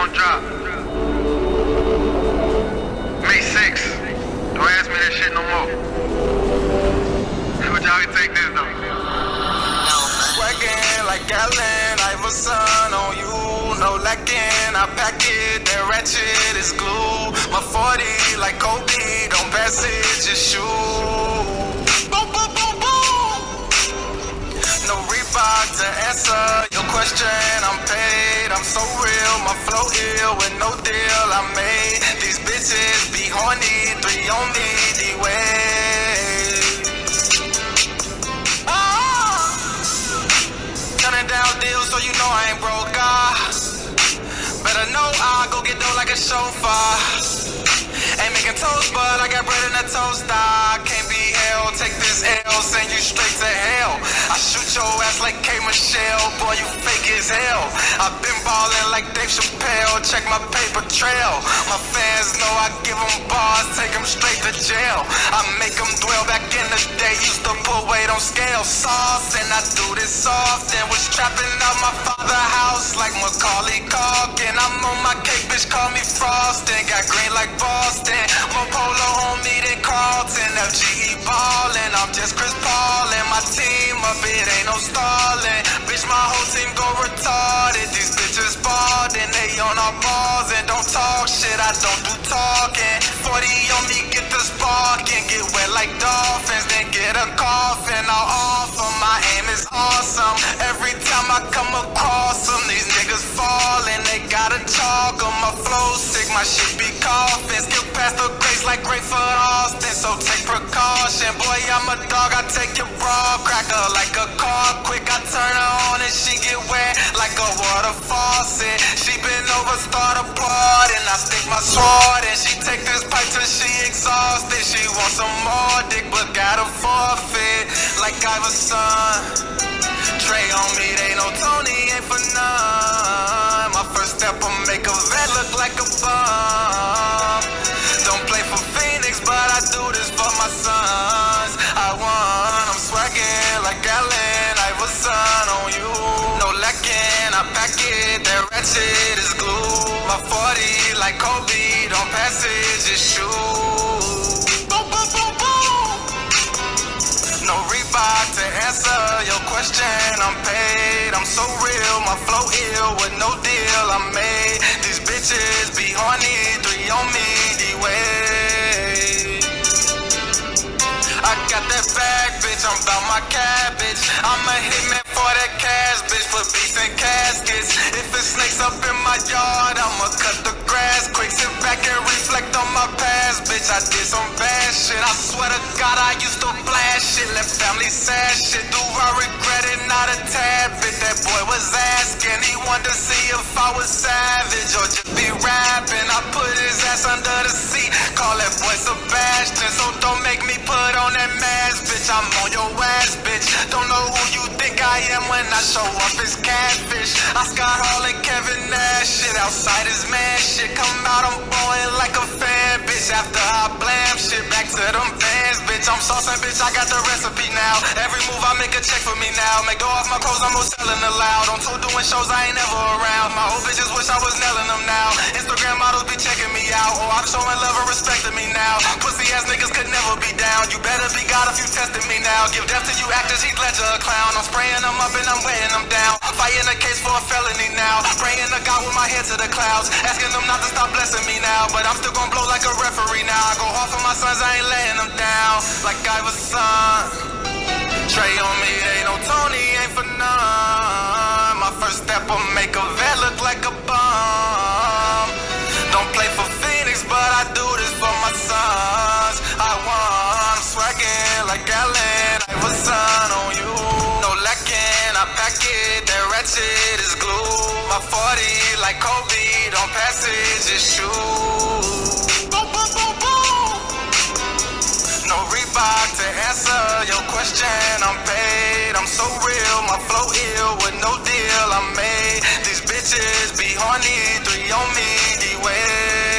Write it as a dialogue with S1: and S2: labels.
S1: gon' drop? May 6th. Don't ask me that shit no more. But y'all can take this though.
S2: Swaggin' like Allen Iverson on you. No lacking, I pack it, that ratchet is glue. My 40 like Kobe, don't pass it, just shoot. Boom, boom, boom, boom. No Reebok to answer your question, I'm paid, I'm so real. My flow ill with no deal I made. These bitches be horny, 3 on me, D-Way. Turning down deals so you know I ain't broke, better know I go get dough like a chauffeur. Ain't making toast, but I got bread in the toaster. Can't be held, take this L, send you straight to hell. I shoot your ass like K. Michelle, boy you fake as hell. I've been ballin' like Dave Chappelle, check my paper trail. My fans know I give them bars, take them straight to jail. I make them dwell back in the day, used to put weight on scale. Sauce, and I do this often, was trapping out my father's house like Macaulay Culkin. I'm on my cake, bitch call me Frostin', got green like Boston. More polo on me than Carlton, FGE ballin'. I'm just Chris Paul and my team up, it ain't no stallin'. Bitch, my whole team go retarded. These bitches ballin', they on our balls and don't talk shit, I don't do talking. 40 on me, get the sparkin', get wet like dolphins, then get a coffin. I'll offer, my aim is awesome. Every time I come across them, these niggas fallin', they gotta chalk 'em. My flow sick, my shit be coughing. Skip past the grace like Grateful Austin, so take precaution. Boy, I'm a dog, I take your bra, crack her like a car. Quick, I turn her on and she get wet like a water faucet. She been over, start applaud, and I stick my sword and she take this pipe till she exhausted. She wants some more dick, but gotta forfeit like Iverson. Trey on me, they know Tony ain't for none. My first step will make a vet look like a bum. Don't play for Phoenix, but I do this for my sons. I won, I'm swaggin' like Allen Iverson on you. No lacking, I pack it, that ratchet is glue. My 40 like Kobe, don't pass it, just shoot. Boom, boom, boom, boom. No Reebok to answer your question, I'm paid, I'm so real. My flow ill with no deal I made. These bitches be horny, 3 on me, D-Way. I got that bag, bitch, I'm bout my cabbage. I'm a hitman for that cash, bitch, put beats in caskets. If it snakes up in my yard, I'ma cut the grass quick. Sit back and reflect on my past, bitch, I did some bad shit. I swear to God, I used to blast shit, left family sad shit. Do I regret it? Not a tad bit. That boy was asking, he wanted to see if I was savage or just be rapping. I put his ass under the seat, call that boy Sebastian. So don't make me put on that mask, bitch, I'm on your ass, bitch. Don't know who you think I am when I show up as catfish. I Scott Hall and Kevin Nash shit, outside his man shit. Come out, I'm blowing like a fan, bitch. After I blam shit, back to them fans, bitch. I'm saucing, bitch, I got the recipe now. Every move I make a check for me now. Make dough off my clothes, I'm selling aloud. On tour doing shows, I ain't never around. My old bitches wish I was nailing them now. Instagram models be checking me out. Oh, I'm showing love and respecting me now. Pussy ass niggas could never be down. You better be God if you testing me now. Give death to you actors, Heath Ledger a clown. I'm spraying them up and I'm weighing them down. Fighting a case for a felony now. Praying to God with my head to the clouds. Asking them not to stop blessing me now. But I'm still gonna blow like a referee now. I go hard for my sons, I ain't letting them down. Like Iverson. Trey on me, they know Tony ain't for none. My first step will make a vet look like a bum. Don't play for Phoenix, but I do this for my sons. I won, I'm swaggin' like Allen Iverson on you. No lacking, I pack it, that ratchet is glue. My 40 like Kobe, don't pass it, just shoot. Boom, boom, boom, boom. No Reebok to answer your question, I'm paid, I'm so real. My flow ill with no deal I made. These bitches be horny, 3 on me, D-Way.